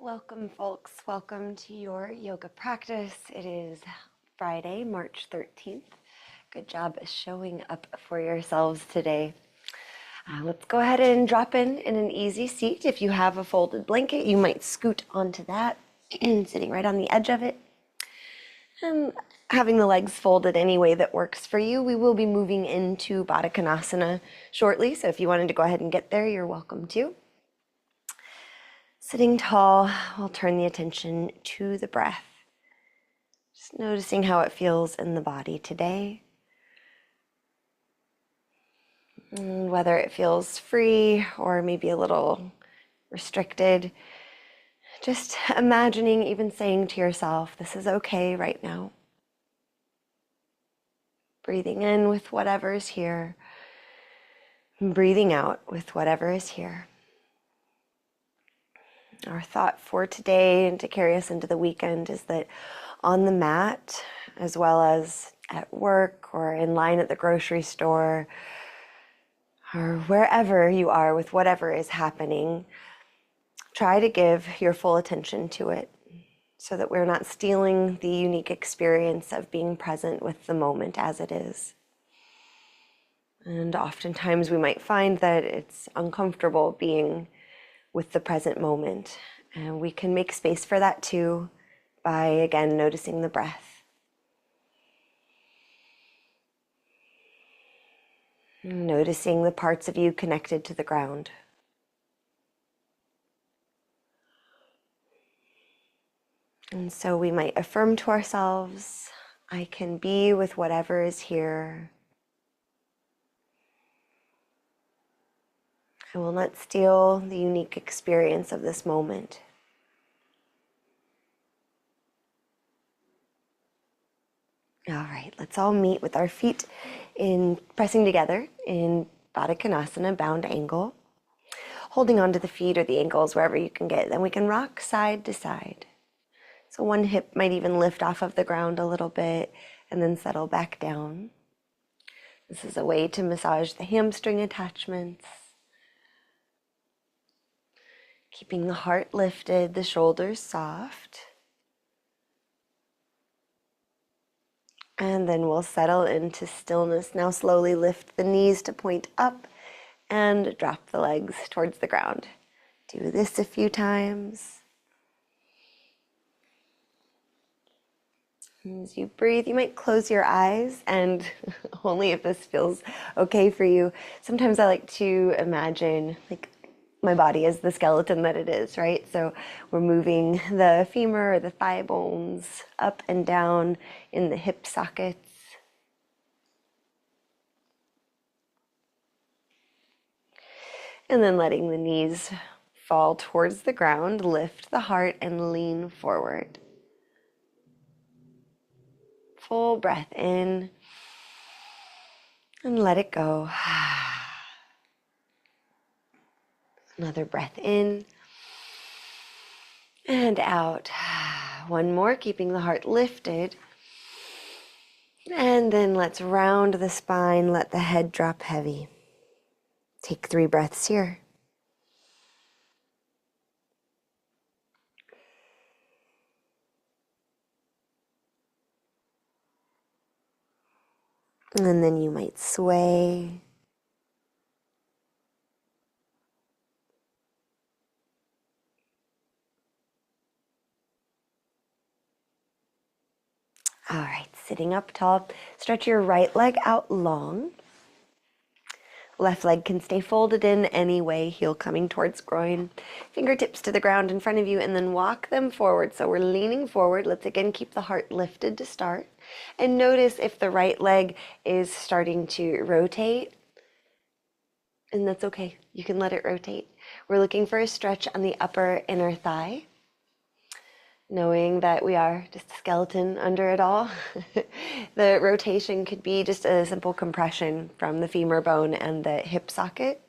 Welcome, folks. Welcome to your yoga practice. It is Friday, March 13th. Good job showing up for yourselves today. Let's go ahead and drop in an easy seat. If you have a folded blanket, you might scoot onto that, sitting right on the edge of it. And having the legs folded any way that works for you. We will be moving into Baddha Konasana shortly, so if you wanted to go ahead and get there, you're welcome to. Sitting tall, we'll turn the attention to the breath. Just noticing how it feels in the body today. And whether it feels free or maybe a little restricted. Just imagining, even saying to yourself, this is okay right now. Breathing in with whatever is here. And breathing out with whatever is here. Our thought for today and to carry us into the weekend is that on the mat, as well as at work or in line at the grocery store, or wherever you are with whatever is happening, try to give your full attention to it so that we're not stealing the unique experience of being present with the moment as it is. And oftentimes we might find that it's uncomfortable being with the present moment. And we can make space for that too by, again, noticing the breath. Noticing the parts of you connected to the ground. And so we might affirm to ourselves, I can be with whatever is here. I will not steal the unique experience of this moment. All right, let's all meet with our feet pressing together in Baddha Konasana, bound angle. Holding onto the feet or the ankles wherever you can get. Then we can rock side to side. So one hip might even lift off of the ground a little bit and then settle back down. This is a way to massage the hamstring attachments. Keeping the heart lifted, the shoulders soft. And then we'll settle into stillness. Now slowly lift the knees to point up and drop the legs towards the ground. Do this a few times. As you breathe, you might close your eyes, and only if this feels okay for you. Sometimes I like to imagine like my body is the skeleton that it is, right? So we're moving the femur or the thigh bones up and down in the hip sockets. And then letting the knees fall towards the ground, lift the heart and lean forward. Full breath in and let it go. Another breath in and out. One more, keeping the heart lifted. And then let's round the spine, let the head drop heavy. Take 3 breaths here. And then you might sway. All right, sitting up tall, stretch your right leg out long. Left leg can stay folded in any way, heel coming towards groin. Fingertips to the ground in front of you, and then walk them forward. So we're leaning forward. Let's again keep the heart lifted to start. And notice if the right leg is starting to rotate. And that's okay. You can let it rotate. We're looking for a stretch on the upper inner thigh. Knowing that we are just a skeleton under it all. The rotation could be just a simple compression from the femur bone and the hip socket.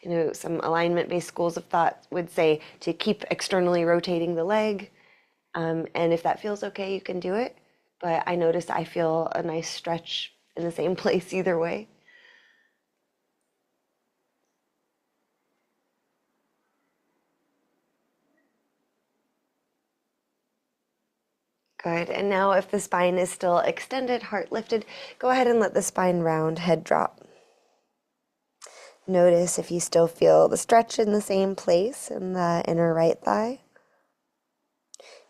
You know, some alignment-based schools of thought would say to keep externally rotating the leg. And if that feels okay, you can do it. But I notice I feel a nice stretch in the same place either way. Good. And now if the spine is still extended, heart lifted, go ahead and let the spine round, head drop. Notice if you still feel the stretch in the same place in the inner right thigh.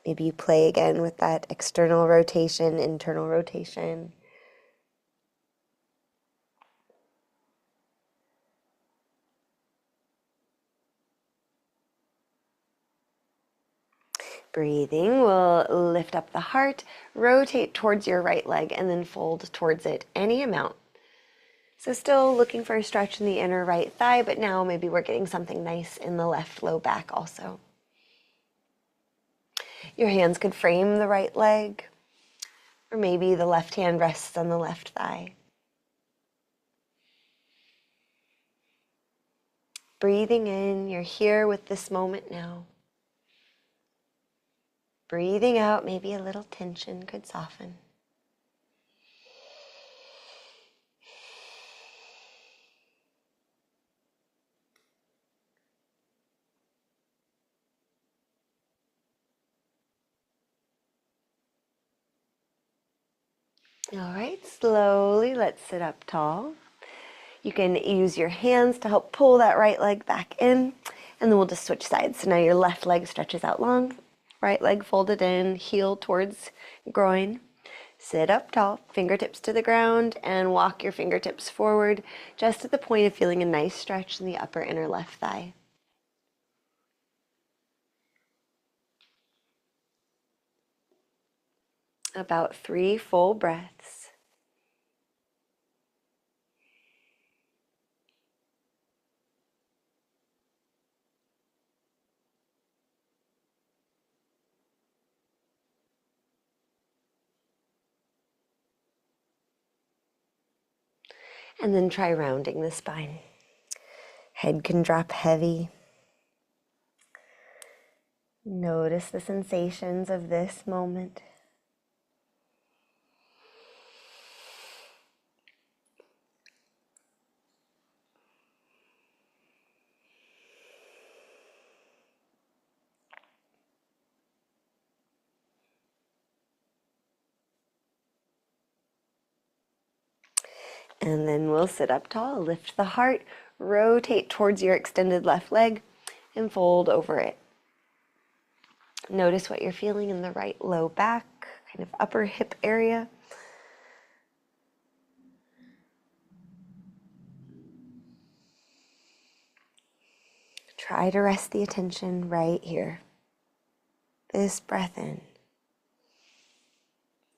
Maybe you play again with that external rotation, internal rotation. Breathing will lift up the heart, rotate towards your right leg, and then fold towards it any amount. So still looking for a stretch in the inner right thigh, but now maybe we're getting something nice in the left low back also. Your hands could frame the right leg, or maybe the left hand rests on the left thigh. Breathing in, you're here with this moment now. Breathing out, maybe a little tension could soften. All right, slowly let's sit up tall. You can use your hands to help pull that right leg back in, and then we'll just switch sides. So now your left leg stretches out long, right leg folded in, heel towards groin. Sit up tall, fingertips to the ground, and walk your fingertips forward just at the point of feeling a nice stretch in the upper inner left thigh. About 3 full breaths. And then try rounding the spine. Head can drop heavy. Notice the sensations of this moment. And then we'll sit up tall, lift the heart, rotate towards your extended left leg, and fold over it. Notice what you're feeling in the right low back, kind of upper hip area. Try to rest the attention right here. This breath in,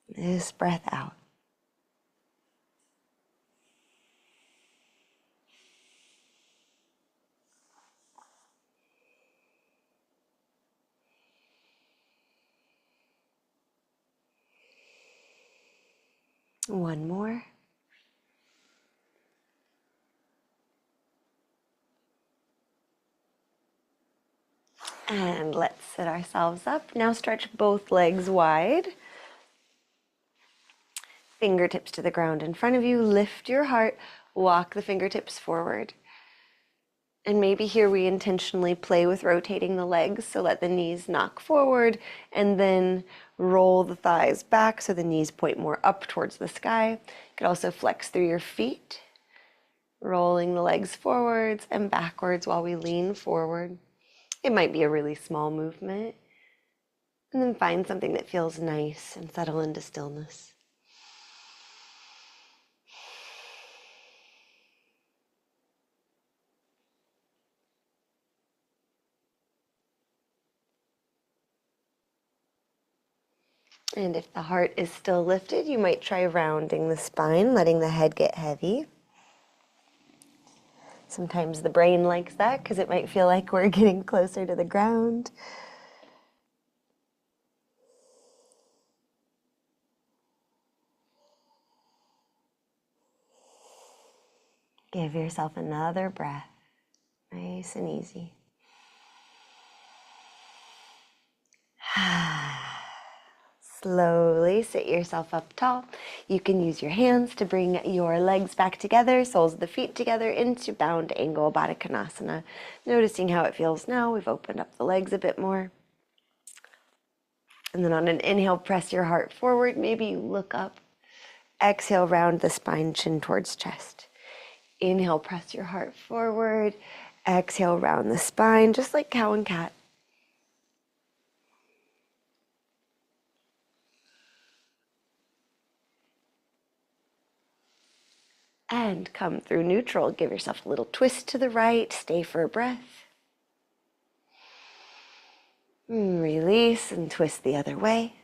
this breath out. One more. And let's sit ourselves up. Now stretch both legs wide. Fingertips to the ground in front of you. Lift your heart. Walk the fingertips forward. And maybe here we intentionally play with rotating the legs. So let the knees knock forward and then roll the thighs back so the knees point more up towards the sky. You could also flex through your feet, rolling the legs forwards and backwards while we lean forward. It might be a really small movement. And then find something that feels nice and settle into stillness. And if the heart is still lifted, you might try rounding the spine, letting the head get heavy. Sometimes the brain likes that because it might feel like we're getting closer to the ground. Give yourself another breath, nice and easy. Slowly sit yourself up tall. You can use your hands to bring your legs back together, soles of the feet together into bound angle Baddha Konasana. Noticing how it feels now. We've opened up the legs a bit more. And then on an inhale, press your heart forward. Maybe you look up. Exhale, round the spine, chin towards chest. Inhale, press your heart forward. Exhale, round the spine, just like cow and cat. And come through neutral. Give yourself a little twist to the right. Stay for a breath. Release and twist the other way.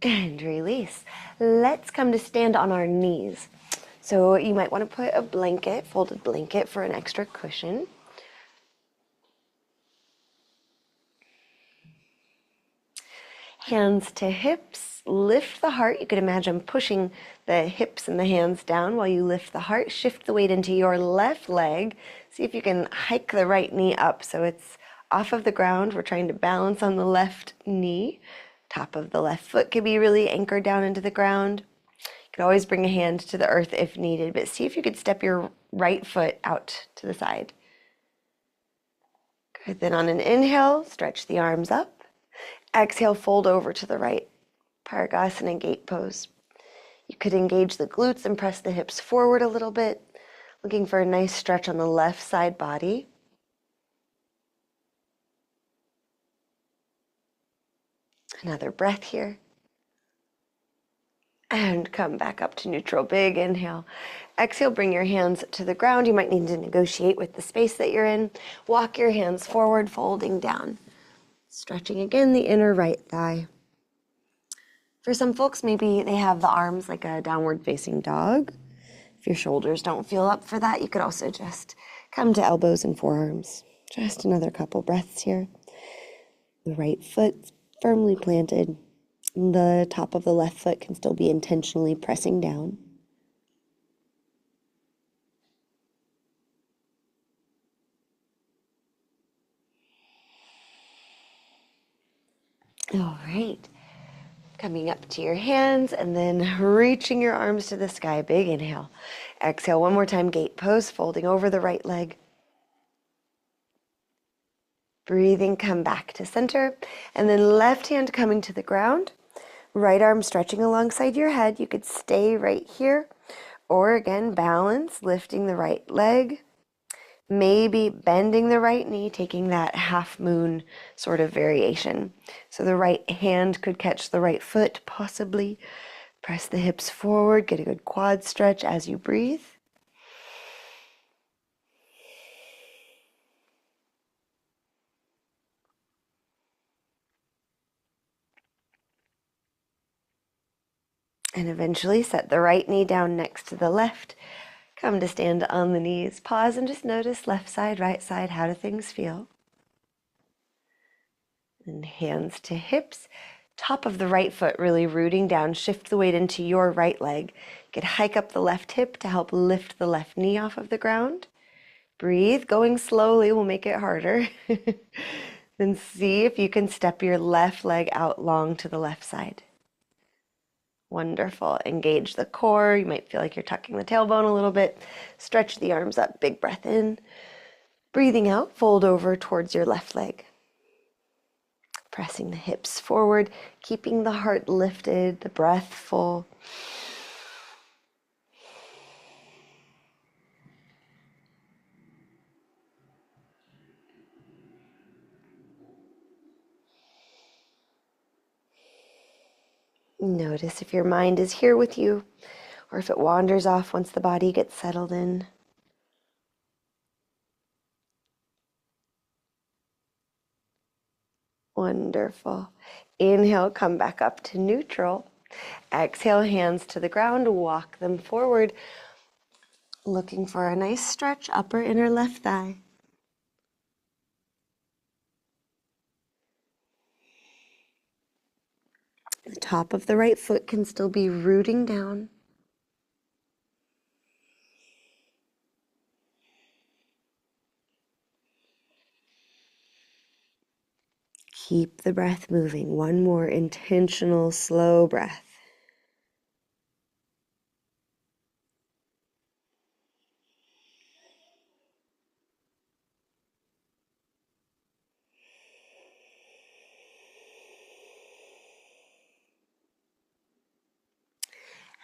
And release. Let's come to stand on our knees. So you might want to put a blanket, folded blanket for an extra cushion. Hands to hips, lift the heart. You could imagine pushing the hips and the hands down while you lift the heart. Shift the weight into your left leg. See if you can hike the right knee up so it's off of the ground. We're trying to balance on the left knee. Top of the left foot can be really anchored down into the ground. You could always bring a hand to the earth if needed, but see if you could step your right foot out to the side. Good. Then on an inhale, stretch the arms up. Exhale, fold over to the right, Parigasana gate pose. You could engage the glutes and press the hips forward a little bit, looking for a nice stretch on the left side body. Another breath here. And come back up to neutral, big inhale. Exhale, bring your hands to the ground. You might need to negotiate with the space that you're in. Walk your hands forward, folding down. Stretching again the inner right thigh. For some folks, maybe they have the arms like a downward facing dog. If your shoulders don't feel up for that, you could also just come to elbows and forearms. Just another couple breaths here. The right foot firmly planted. The top of the left foot can still be intentionally pressing down. All right. Coming up to your hands and then reaching your arms to the sky. Big inhale. Exhale one more time, gate pose, folding over the right leg. Breathing, come back to center. And then left hand coming to the ground. Right arm stretching alongside your head. You could stay right here. Or again, balance, lifting the right leg. Maybe bending the right knee, taking that half moon sort of variation. So the right hand could catch the right foot, possibly. Press the hips forward, get a good quad stretch as you breathe. And eventually set the right knee down next to the left. Come to stand on the knees. Pause and just notice left side, right side. How do things feel? And hands to hips. Top of the right foot really rooting down. Shift the weight into your right leg. You could hike up the left hip to help lift the left knee off of the ground. Breathe. Going slowly will make it harder. Then see if you can step your left leg out long to the left side. Wonderful. Engage the core. You might feel like you're tucking the tailbone a little bit. Stretch the arms up. Big breath in. Breathing out, fold over towards your left leg. Pressing the hips forward, keeping the heart lifted, the breath full. Notice if your mind is here with you or if it wanders off once the body gets settled in. Wonderful. Inhale, come back up to neutral. Exhale, hands to the ground, walk them forward. Looking for a nice stretch, upper inner left thigh. The top of the right foot can still be rooting down. Keep the breath moving. One more intentional, slow breath.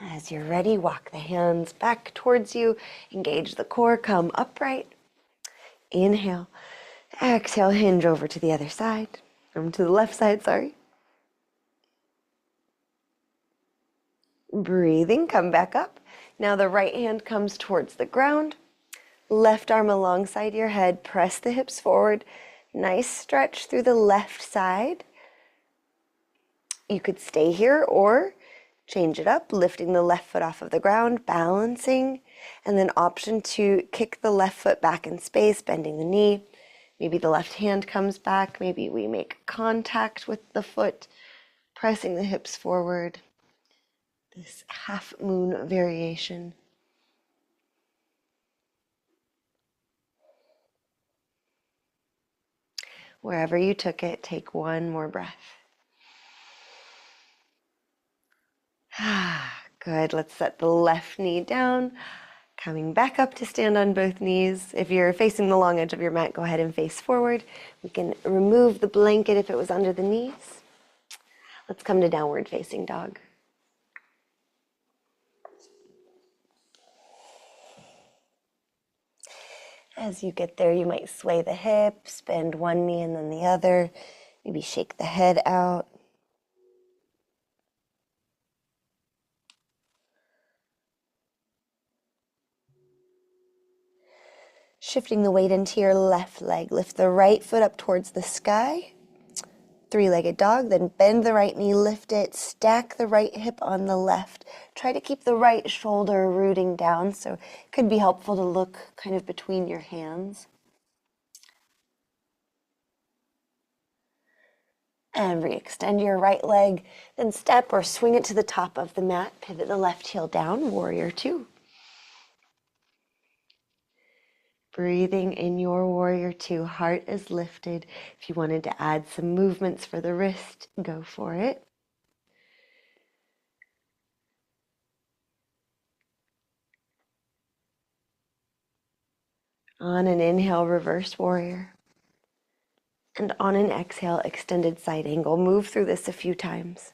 As you're ready, walk the hands back towards you. Engage the core, come upright. Inhale. Exhale, hinge over to the other side. To the left side, sorry. Breathing, come back up. Now the right hand comes towards the ground. Left arm alongside your head. Press the hips forward. Nice stretch through the left side. You could stay here or change it up, lifting the left foot off of the ground, balancing, and then option to kick the left foot back in space, bending the knee. Maybe the left hand comes back. Maybe we make contact with the foot, pressing the hips forward. This half moon variation. Wherever you took it, take one more breath. Good. Let's set the left knee down. Coming back up to stand on both knees. If you're facing the long edge of your mat, go ahead and face forward. We can remove the blanket if it was under the knees. Let's come to downward facing dog. As you get there, you might sway the hips, bend one knee and then the other. Maybe shake the head out. Shifting the weight into your left leg. Lift the right foot up towards the sky. Three-legged dog. Then bend the right knee, lift it. Stack the right hip on the left. Try to keep the right shoulder rooting down, so it could be helpful to look kind of between your hands. And re-extend your right leg. Then step or swing it to the top of the mat. Pivot the left heel down. Warrior two. Breathing in your warrior two, heart is lifted. If you wanted to add some movements for the wrist, go for it. On an inhale, reverse warrior. And on an exhale, extended side angle. Move through this a few times.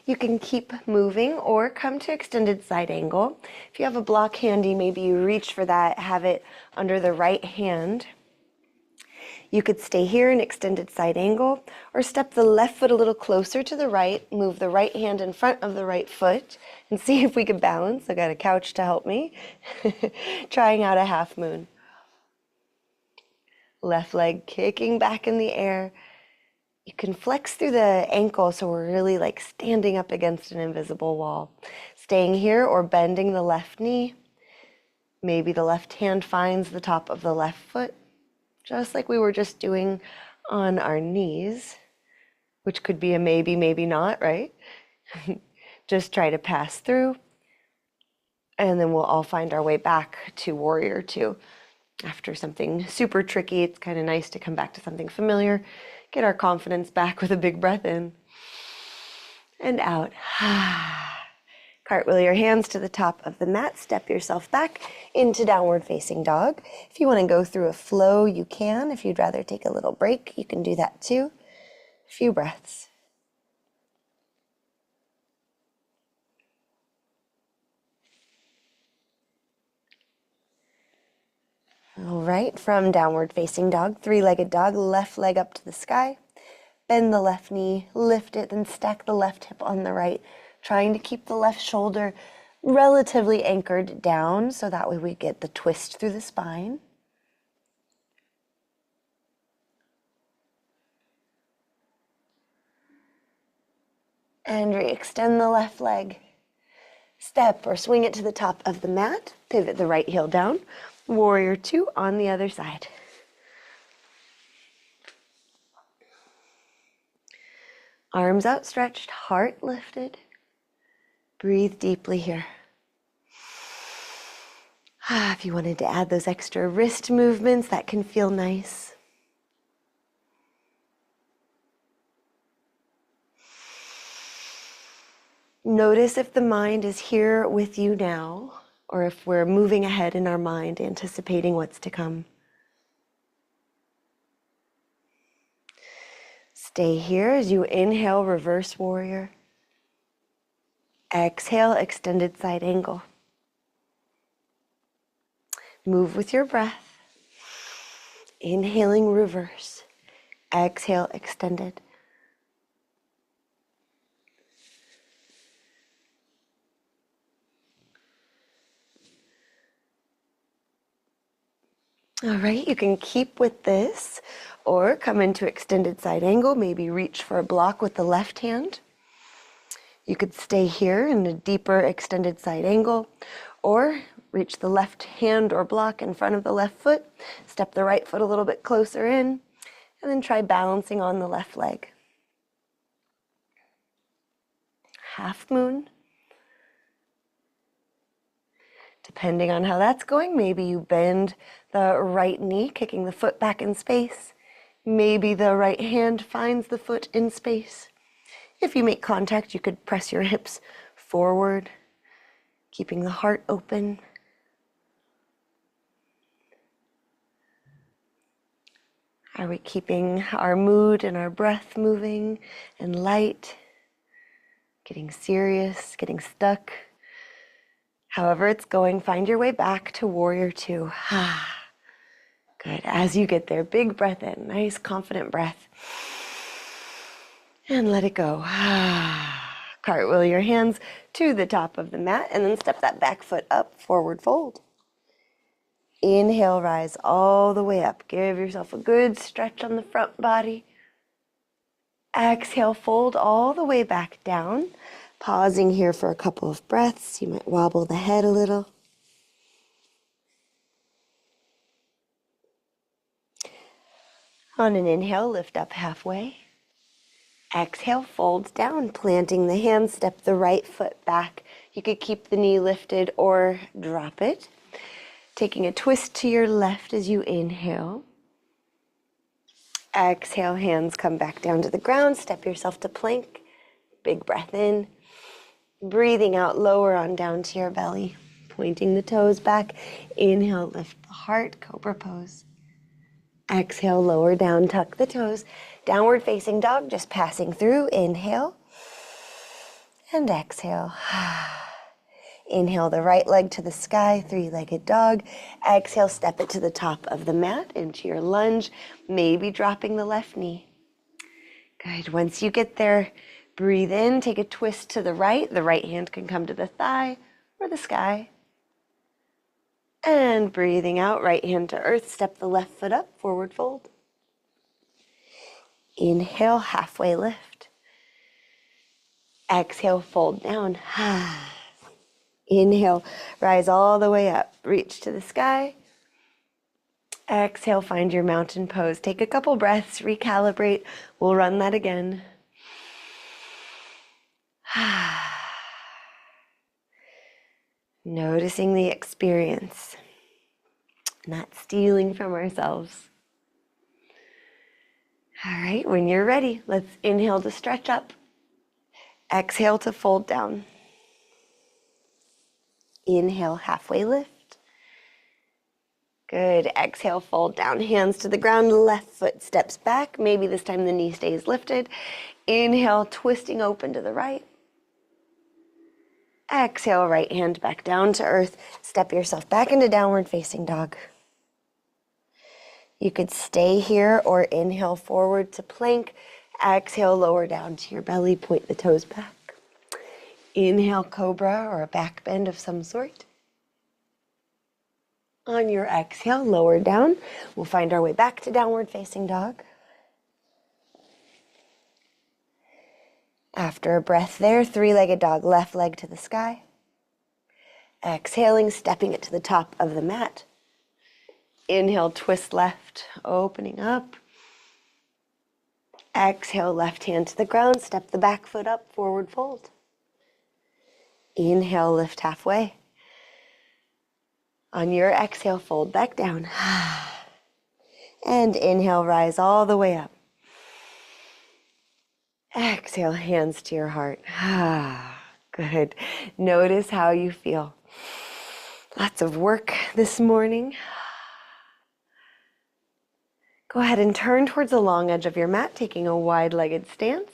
You can keep moving or come to extended side angle. If you have a block handy, maybe you reach for that, have it under the right hand. You could stay here in extended side angle or step the left foot a little closer to the right, move the right hand in front of the right foot and see if we can balance. I got a couch to help me. Trying out a half moon. Left leg kicking back in the air. You can flex through the ankle so we're really like standing up against an invisible wall. Staying here or bending the left knee. Maybe the left hand finds the top of the left foot, just like we were just doing on our knees, which could be a maybe, maybe not, right? Just try to pass through, and then we'll all find our way back to warrior two. After something super tricky, it's kind of nice to come back to something familiar, get our confidence back with a big breath in and out. Cartwheel your hands to the top of the mat, step yourself back into downward facing dog. If you want to go through a flow, you can. If you'd rather take a little break, you can do that too. A few breaths. All right, from downward facing dog, three-legged dog, left leg up to the sky. Bend the left knee, lift it, then stack the left hip on the right, trying to keep the left shoulder relatively anchored down so that way we get the twist through the spine. And re-extend the left leg. Step or swing it to the top of the mat, pivot the right heel down. Warrior two on the other side. Arms outstretched, heart lifted. Breathe deeply here. If you wanted to add those extra wrist movements, that can feel nice. Notice if the mind is here with you now, or if we're moving ahead in our mind, anticipating what's to come. Stay here as you inhale, reverse warrior. Exhale, extended side angle. Move with your breath. Inhaling, reverse. Exhale, extended. All right, you can keep with this or come into extended side angle, maybe reach for a block with the left hand. You could stay here in a deeper extended side angle or reach the left hand or block in front of the left foot, step the right foot a little bit closer in, and then try balancing on the left leg. Half moon. Depending on how that's going, maybe you bend the right knee, kicking the foot back in space. Maybe the right hand finds the foot in space. If you make contact, you could press your hips forward, keeping the heart open. Are we keeping our mood and our breath moving and light? Getting serious, getting stuck? However it's going, find your way back to warrior two. Good. As you get there, big breath in, nice confident breath. And let it go. Cartwheel your hands to the top of the mat and then step that back foot up, forward fold. Inhale, rise all the way up. Give yourself a good stretch on the front body. Exhale, fold all the way back down. Pausing here for a couple of breaths. You might wobble the head a little. On an inhale, lift up halfway. Exhale, fold down, planting the hands, step the right foot back. You could keep the knee lifted or drop it. Taking a twist to your left as you inhale. Exhale, hands come back down to the ground. Step yourself to plank. Big breath in. Breathing out, lower on down to your belly. Pointing the toes back. Inhale, lift the heart, cobra pose. Exhale, lower down, tuck the toes. Downward facing dog, just passing through. Inhale. And exhale. Inhale the right leg to the sky, three-legged dog. Exhale, step it to the top of the mat into your lunge, maybe dropping the left knee. Good. Once you get there, breathe in, take a twist to the right. The right hand can come to the thigh or the sky. And breathing out, right hand to earth, step the left foot up, forward fold. Inhale, halfway lift. Exhale, fold down. Inhale, rise all the way up, reach to the sky. Exhale, find your mountain pose. Take a couple breaths, recalibrate. We'll run that again. Noticing the experience, not stealing from ourselves. All right, when you're ready, let's inhale to stretch up. Exhale to fold down. Inhale, halfway lift. Good. Exhale, fold down. Hands to the ground. Left foot steps back. Maybe this time the knee stays lifted. Inhale, twisting open to the right. Exhale, right hand back down to earth. Step yourself back into downward facing dog. You could stay here or inhale forward to plank. Exhale, lower down to your belly. Point the toes back. Inhale, cobra or a back bend of some sort. On your exhale, lower down. We'll find our way back to downward facing dog. After a breath there, three-legged dog, left leg to the sky. Exhaling, stepping it to the top of the mat. Inhale, twist left, opening up. Exhale, left hand to the ground, step the back foot up, forward fold. Inhale, lift halfway. On your exhale, fold back down. And inhale, rise all the way up. Exhale, hands to your heart. Good. Notice how you feel. Lots of work this morning. Go ahead and turn towards the long edge of your mat, taking a wide-legged stance.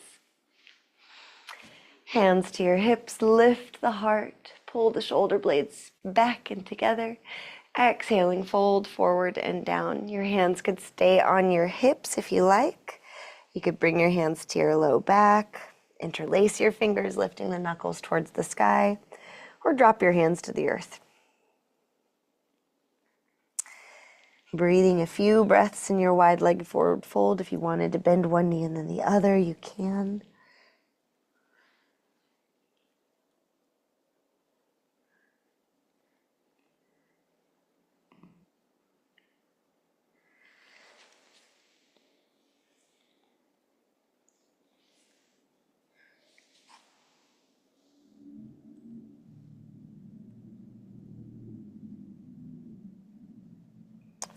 Hands to your hips, lift the heart, pull the shoulder blades back and together. Exhaling, fold forward and down. Your hands could stay on your hips if you like. You could bring your hands to your low back, interlace your fingers, lifting the knuckles towards the sky, or drop your hands to the earth. Breathing a few breaths in your wide-legged forward fold. If you wanted to bend one knee and then the other, you can.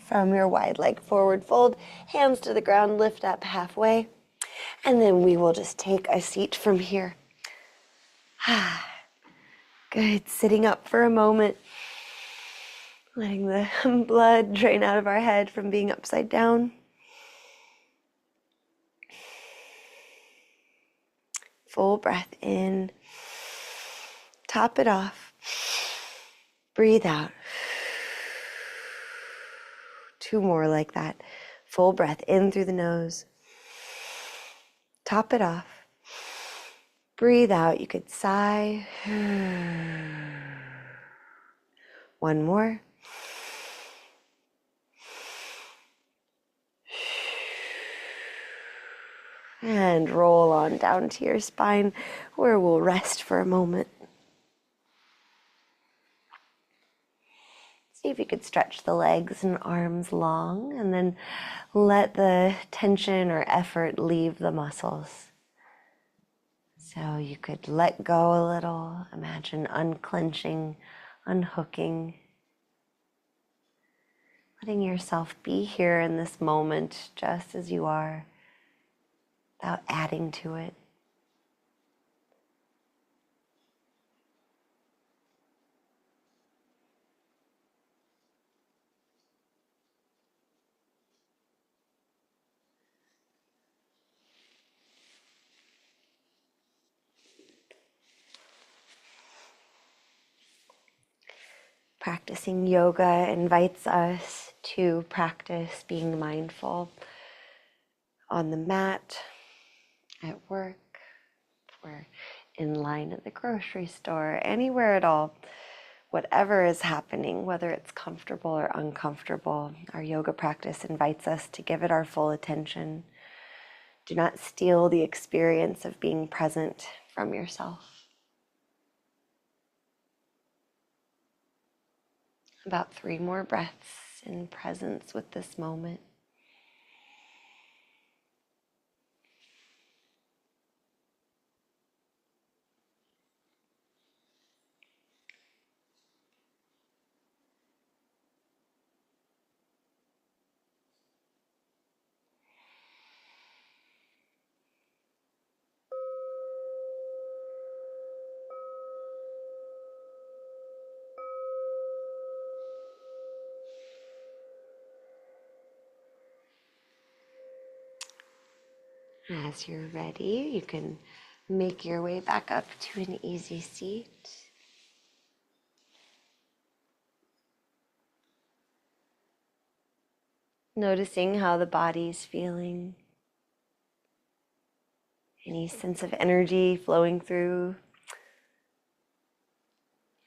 From your wide leg forward fold, hands to the ground, lift up halfway, and then we will just take a seat from here. Good, sitting up for a moment, letting the blood drain out of our head from being upside down. Full breath in, top it off, breathe out. 2 more like that. Full breath in through the nose. Top it off. Breathe out. You could sigh. 1 more. And roll on down to your spine, where we'll rest for a moment. See if you could stretch the legs and arms long, and then let the tension or effort leave the muscles. So you could let go a little, imagine unclenching, unhooking, letting yourself be here in this moment just as you are, without adding to it. Practicing yoga invites us to practice being mindful on the mat, at work, or in line at the grocery store, anywhere at all. Whatever is happening, whether it's comfortable or uncomfortable, our yoga practice invites us to give it our full attention. Do not steal the experience of being present from yourself. About 3 more breaths in presence with this moment. As you're ready, you can make your way back up to an easy seat. Noticing how the body's feeling. Any sense of energy flowing through.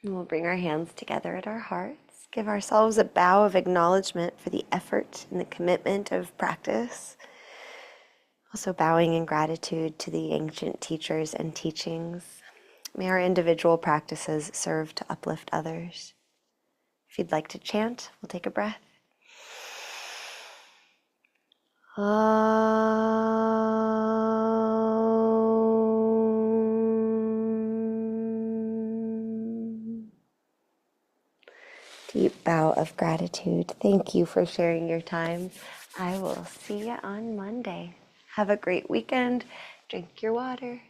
And we'll bring our hands together at our hearts. Give ourselves a bow of acknowledgement for the effort and the commitment of practice. Also bowing in gratitude to the ancient teachers and teachings. May our individual practices serve to uplift others. If you'd like to chant, we'll take a breath. Deep bow of gratitude. Thank you for sharing your time. I will see you on Monday. Have a great weekend. Drink your water.